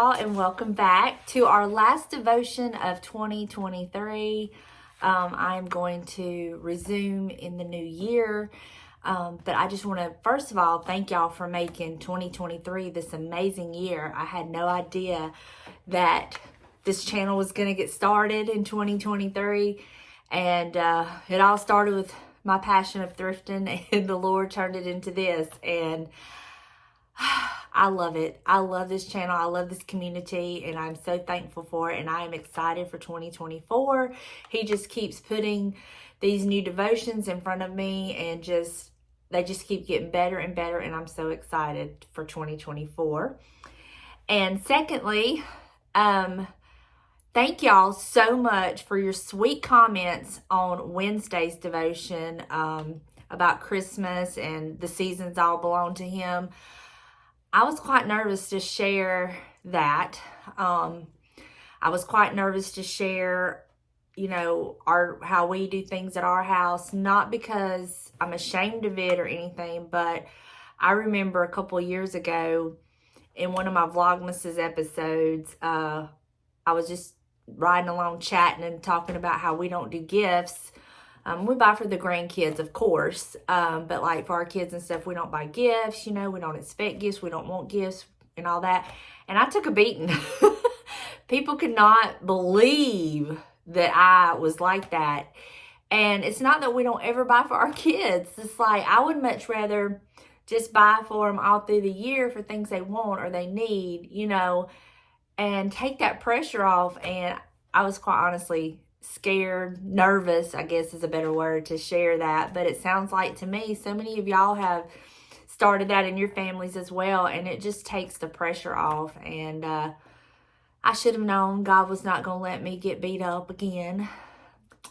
y'all, and welcome back to our last devotion of 2023. I'm going to resume in the new year, but I just want to, first of all, thank y'all for making 2023 this amazing year. I had no idea that this channel was going to get started in 2023, and it all started with my passion of thrifting, and the Lord turned it into this, and I love it. I love this channel. I love this community, and I'm so thankful for it, and I am excited for 2024. He just keeps putting these new devotions in front of me, and they just keep getting better and better, and I'm so excited for 2024. And secondly, thank y'all so much for your sweet comments on Wednesday's devotion about Christmas and the seasons all belong to Him. I was quite nervous to share that. I was quite nervous to share, how we do things at our house, not because I'm ashamed of it or anything, but I remember a couple years ago in one of my Vlogmas's episodes, I was just riding along chatting and talking about how we don't do gifts. We buy for the grandkids, of course, but like for our kids and stuff, we don't buy gifts, we don't expect gifts, we don't want gifts and all that. And I took a beating. People could not believe that I was like that. And it's not that we don't ever buy for our kids. It's like I would much rather just buy for them all through the year for things they want or they need, and take that pressure off. And I was quite honestly scared, nervous, I guess is a better word to share that. But it sounds like to me, so many of y'all have started that in your families as well. And it just takes the pressure off. And I should have known God was not going to let me get beat up again.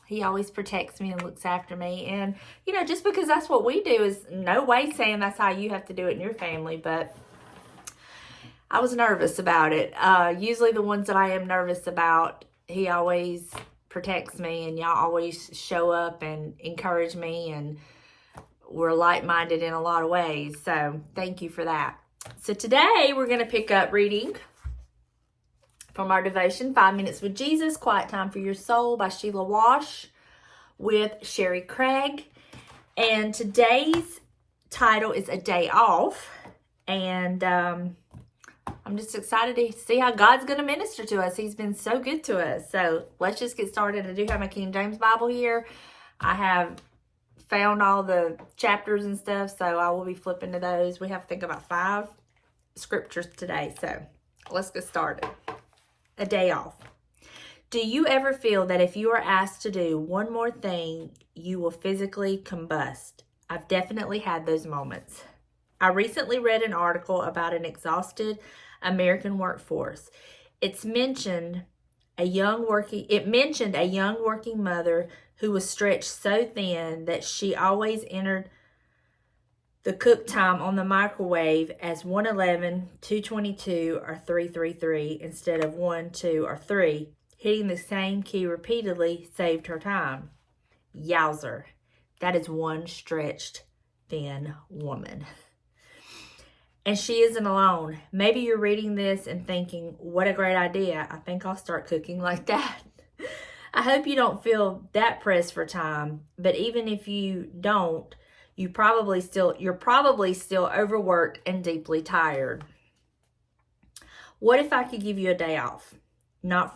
He always protects me and looks after me. And, just because that's what we do is no way saying that's how you have to do it in your family. But I was nervous about it. Usually the ones that I am nervous about, He always protects me, and y'all always show up and encourage me, and we're like-minded in a lot of ways. So thank you for that. So today we're going to pick up reading from our devotion, 5 Minutes with Jesus, Quiet Time for Your Soul by Sheila Wash with Sherry Craig. And today's title is A Day Off. And I'm just excited to see how God's going to minister to us. He's been so good to us. So let's just get started. I do have my King James Bible here. I have found all the chapters and stuff, so I will be flipping to those. We have to think about 5 scriptures today. So let's get started. A day off. Do you ever feel that if you are asked to do one more thing, you will physically combust? I've definitely had those moments. I recently read an article about an exhausted American workforce. It mentioned a young working mother who was stretched so thin that she always entered the cook time on the microwave as 111, 222, or 333 instead of 1, 2, or 3. Hitting the same key repeatedly saved her time. Yowzer. That is one stretched thin woman. And she isn't alone. Maybe you're reading this and thinking, what a great idea. I think I'll start cooking like that. I hope you don't feel that pressed for time. But even if you don't, you're probably still overworked and deeply tired. What if I could give you a day off? Not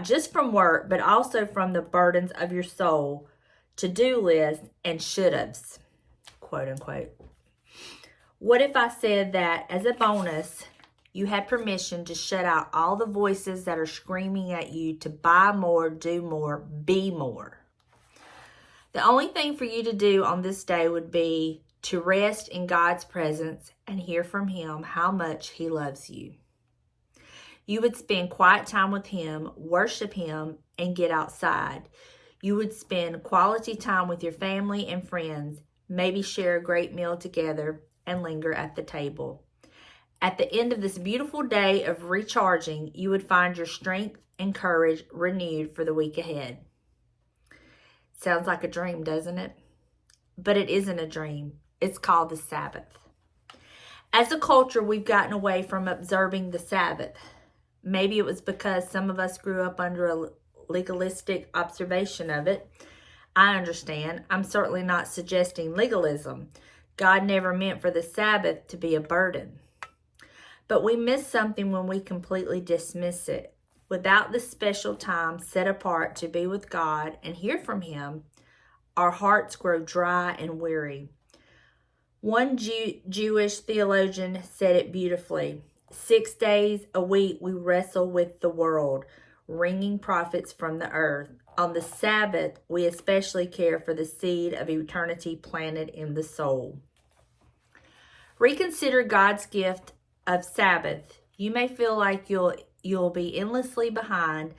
just from work, but also from the burdens of your soul, to-do list, and should-haves, quote unquote. What if I said that as a bonus, you had permission to shut out all the voices that are screaming at you to buy more, do more, be more? The only thing for you to do on this day would be to rest in God's presence and hear from Him how much He loves you. You would spend quiet time with Him, worship Him, and get outside. You would spend quality time with your family and friends, maybe share a great meal together, and linger at the table. At the end of this beautiful day of recharging, you would find your strength and courage renewed for the week ahead. Sounds like a dream, doesn't it? But it isn't a dream. It's called the Sabbath. As a culture, we've gotten away from observing the Sabbath. Maybe it was because some of us grew up under a legalistic observation of it. I understand. I'm certainly not suggesting legalism. God never meant for the Sabbath to be a burden. But we miss something when we completely dismiss it. Without the special time set apart to be with God and hear from Him, our hearts grow dry and weary. One Jewish theologian said it beautifully. 6 days a week we wrestle with the world, wringing profits from the earth. On the Sabbath, we especially care for the seed of eternity planted in the soul. Reconsider God's gift of Sabbath. You may feel like you'll be endlessly behind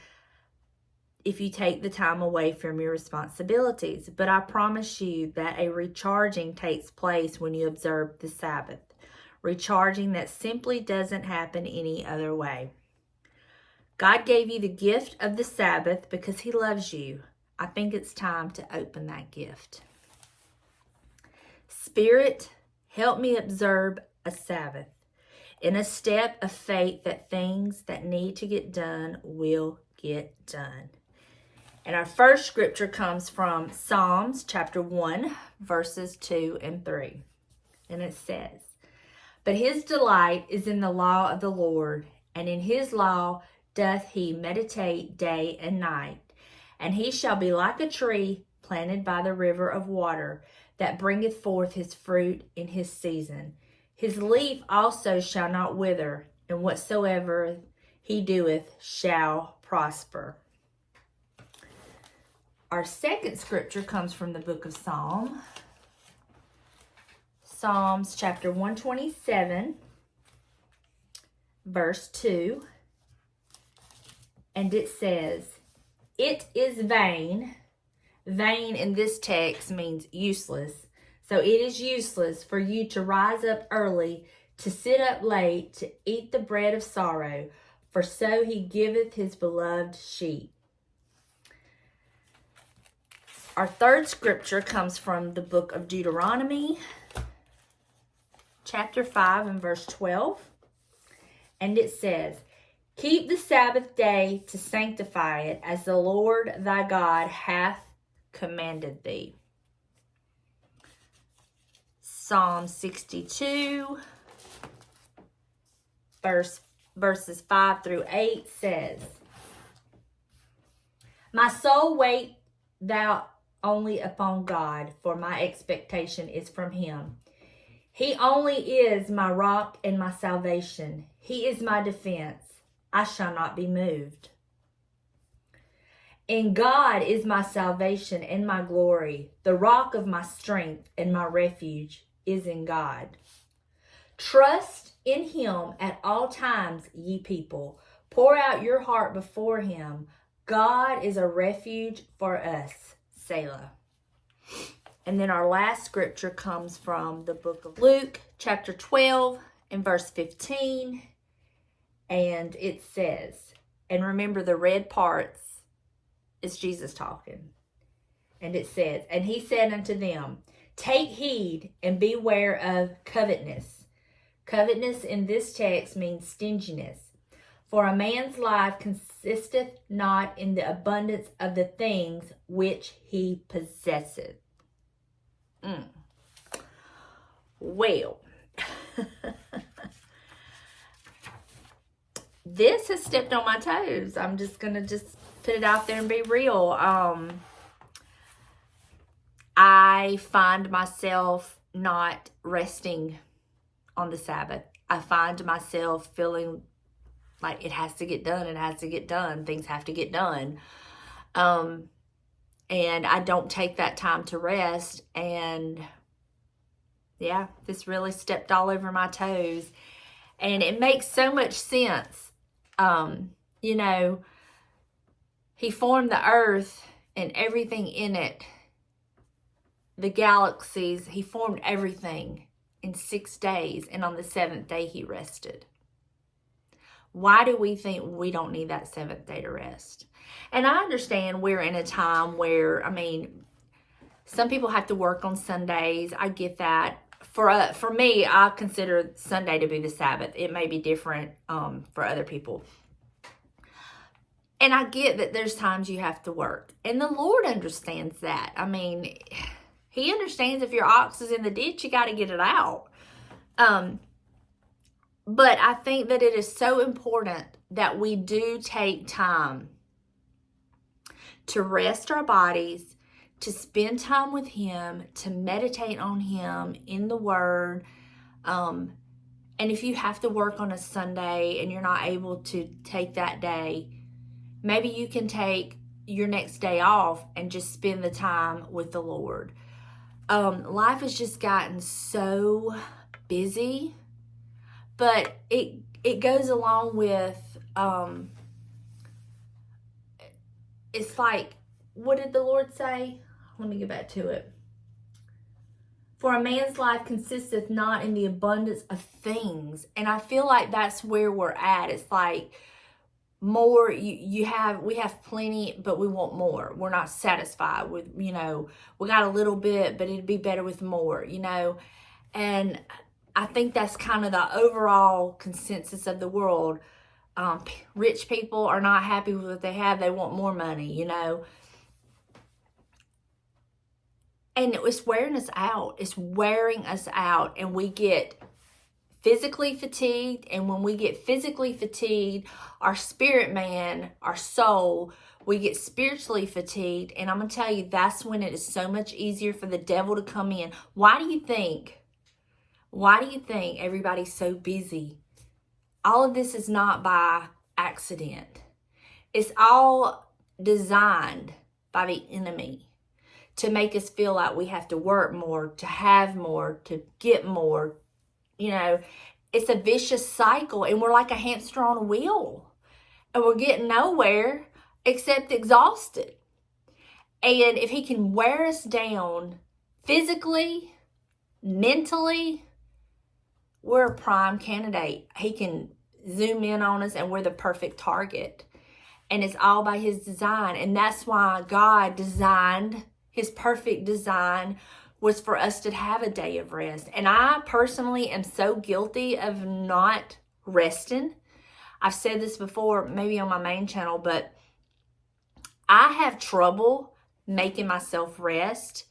if you take the time away from your responsibilities, but I promise you that a recharging takes place when you observe the Sabbath. Recharging that simply doesn't happen any other way. God gave you the gift of the Sabbath because He loves you. I think it's time to open that gift. Spirit, help me observe a Sabbath in a step of faith that things that need to get done will get done. And our first scripture comes from Psalms chapter 1, verses 2 and 3. And it says, "But his delight is in the law of the Lord, and in his law doth he meditate day and night. And he shall be like a tree planted by the river of water, that bringeth forth his fruit in his season. His leaf also shall not wither, and whatsoever he doeth shall prosper." Our second scripture comes from the book of Psalms chapter 127, verse 2. And it says, "It is vain." Vain in this text means useless. So it is useless for you to rise up early, to sit up late, to eat the bread of sorrow, for so he giveth his beloved sheep. Our third scripture comes from the book of Deuteronomy, chapter 5 and verse 12. And it says, "Keep the Sabbath day to sanctify it, as the Lord thy God hath commanded thee." Psalm 62, verses 5 through 8 says, "My soul wait thou only upon God, for my expectation is from him. He only is my rock and my salvation. He is my defense. I shall not be moved. In God is my salvation and my glory. The rock of my strength and my refuge is in God. Trust in him at all times, ye people. Pour out your heart before him. God is a refuge for us. Selah." And then our last scripture comes from the book of Luke, chapter 12, and verse 15. And it says, and remember the red parts, it's Jesus talking. And it says, "And he said unto them, Take heed and beware of covetousness." Covetousness in this text means stinginess. "For a man's life consisteth not in the abundance of the things which he possesseth." Well, this has stepped on my toes. I'm just going to put it out there and be real. I find myself not resting on the Sabbath. I find myself feeling like it has to get done. It has to get done. Things have to get done. And I don't take that time to rest. And yeah, this really stepped all over my toes. And it makes so much sense. You know, he formed the earth and everything in it. The galaxies, he formed everything in 6 days. And on the 7th day, he rested. Why do we think we don't need that 7th day to rest? And I understand we're in a time where, some people have to work on Sundays. I get that. For me, I consider Sunday to be the Sabbath. It may be different for other people. And I get that there's times you have to work. And the Lord understands that. I mean, He understands if your ox is in the ditch, you got to get it out. But I think that it is so important that we do take time to rest our bodies, to spend time with Him, to meditate on Him in the Word. And if you have to work on a Sunday and you're not able to take that day, maybe you can take your next day off and just spend the time with the Lord. Life has just gotten so busy, but it goes along with, it's like, what did the Lord say? Let me get back to it. For a man's life consisteth not in the abundance of things. And I feel like that's where we're at. It's like more, we have plenty, but we want more. We're not satisfied with, we got a little bit, but it'd be better with more, And I think that's kind of the overall consensus of the world. Rich people are not happy with what they have. They want more money, And it's wearing us out. It's wearing us out. And we get physically fatigued. And when we get physically fatigued, our spirit man, our soul, we get spiritually fatigued. And I'm going to tell you, that's when it is so much easier for the devil to come in. Why do you think everybody's so busy? All of this is not by accident. It's all designed by the enemy to make us feel like we have to work more, to have more, to get more. It's a vicious cycle, and we're like a hamster on a wheel. And we're getting nowhere except exhausted. And if he can wear us down physically, mentally, we're a prime candidate. He can zoom in on us and we're the perfect target. And it's all by His design. And that's why God designed, His perfect design was for us to have a day of rest. And I personally am so guilty of not resting. I've said this before, maybe on my main channel, but I have trouble making myself rest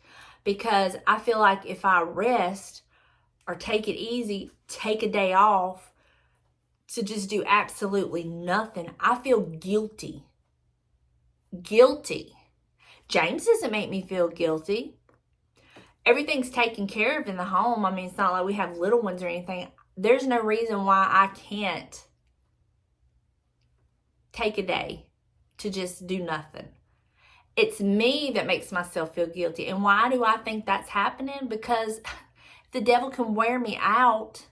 because I feel like if I rest or take it easy, take a day off to just do absolutely nothing, I feel guilty. Guilty. James doesn't make me feel guilty. Everything's taken care of in the home. I mean, it's not like we have little ones or anything. There's no reason why I can't take a day to just do nothing. It's me that makes myself feel guilty. And why do I think that's happening? Because the devil can wear me out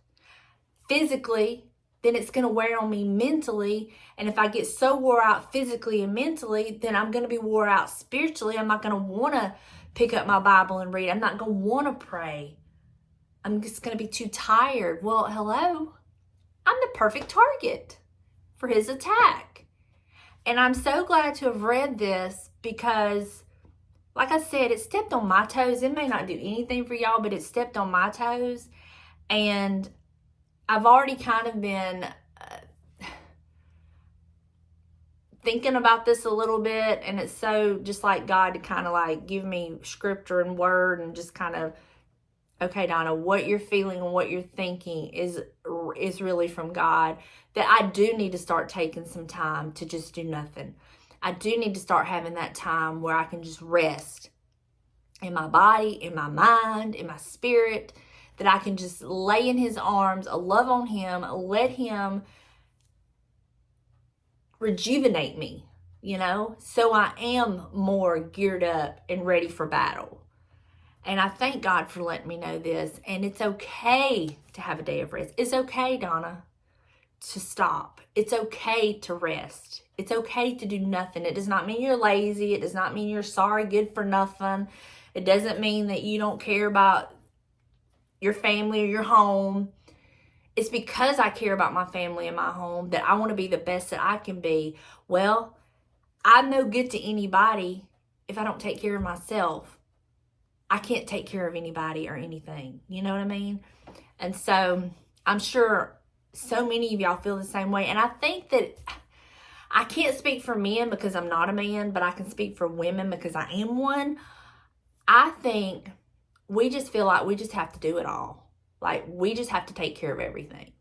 physically, then it's going to wear on me mentally. And if I get so wore out physically and mentally, then I'm going to be wore out spiritually. I'm not going to want to pick up my Bible and read. I'm not going to want to pray. I'm just going to be too tired. Well, hello. I'm the perfect target for his attack. And I'm so glad to have read this because, like I said, it stepped on my toes. It may not do anything for y'all, but it stepped on my toes. And I've already kind of been thinking about this a little bit, and it's so just like God to kind of like give me scripture and word and just kind of, okay, Donna, what you're feeling and what you're thinking is really from God, that I do need to start taking some time to just do nothing. I do need to start having that time where I can just rest in my body, in my mind, in my spirit, that I can just lay in his arms, love on him, let him rejuvenate me, so I am more geared up and ready for battle. And I thank God for letting me know this. And it's okay to have a day of rest. It's okay, Donna, to stop. It's okay to rest. It's okay to do nothing. It does not mean you're lazy. It does not mean you're sorry, good for nothing. It doesn't mean that you don't care about your family or your home. It's because I care about my family and my home that I want to be the best that I can be. Well, I'm no good to anybody if I don't take care of myself. I can't take care of anybody or anything. You know what I mean? And so I'm sure so many of y'all feel the same way. And I think that I can't speak for men because I'm not a man, but I can speak for women because I am one. I think we just feel like we just have to do it all. Like, we just have to take care of everything.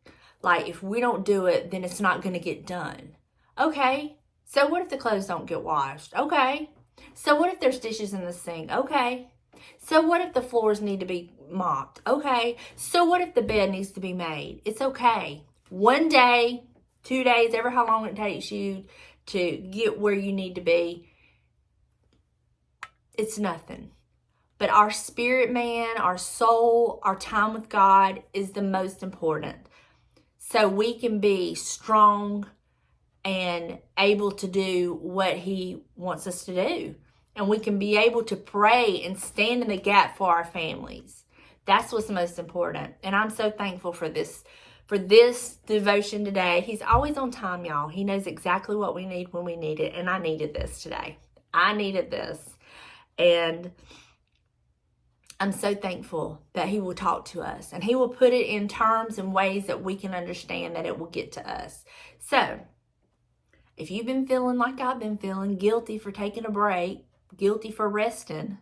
Like, if we don't do it, then it's not going to get done. Okay. So what if the clothes don't get washed? Okay. So what if there's dishes in the sink? Okay. So what if the floors need to be mopped? Okay. So what if the bed needs to be made? It's okay. 1 day, 2 days, ever how long it takes you to get where you need to be, it's nothing. But our spirit man, our soul, our time with God is the most important. So we can be strong and able to do what He wants us to do. And we can be able to pray and stand in the gap for our families. That's what's most important. And I'm so thankful for this devotion today. He's always on time, y'all. He knows exactly what we need when we need it. And I needed this today. I needed this. And I'm so thankful that He will talk to us. And He will put it in terms and ways that we can understand that it will get to us. So, if you've been feeling like I've been feeling, guilty for taking a break, guilty for resting,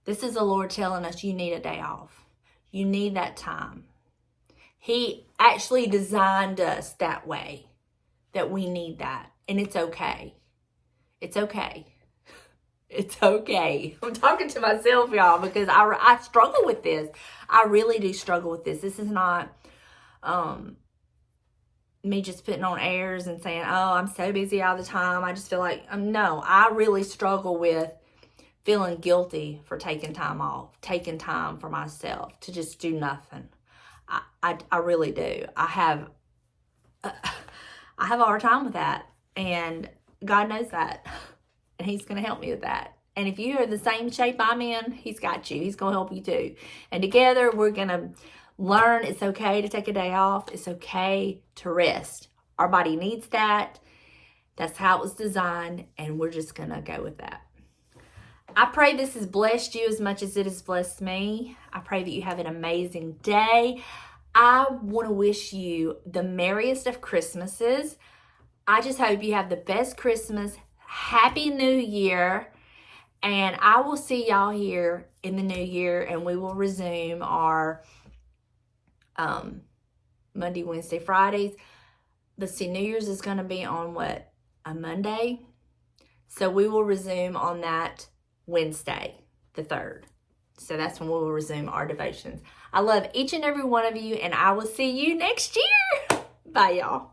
this is the Lord telling us you need a day off. You need that time. He actually designed us that way, that we need that. And it's okay. It's okay. It's okay. I'm talking to myself, y'all, because I struggle with this. I really do struggle with this. This is not me just putting on airs and saying, oh, I'm so busy all the time. I just feel like, no, I really struggle with feeling guilty for taking time off, taking time for myself to just do nothing. I really do. I have a hard time with that, and God knows that, and He's going to help me with that. And if you are the same shape I'm in, He's got you. He's going to help you too. And together we're going to learn it's okay to take a day off. It's okay to rest. Our body needs that. That's how it was designed, and we're just going to go with that. I pray this has blessed you as much as it has blessed me. I pray that you have an amazing day. I want to wish you the merriest of Christmases. I just hope you have the best Christmas. Happy New Year. And I will see y'all here in the new year, and we will resume our Monday, Wednesday, Fridays. Let's see, New Year's is going to be on what? A Monday? So we will resume on that Wednesday, the 3rd. So that's when we will resume our devotions. I love each and every one of you, and I will see you next year. Bye, y'all.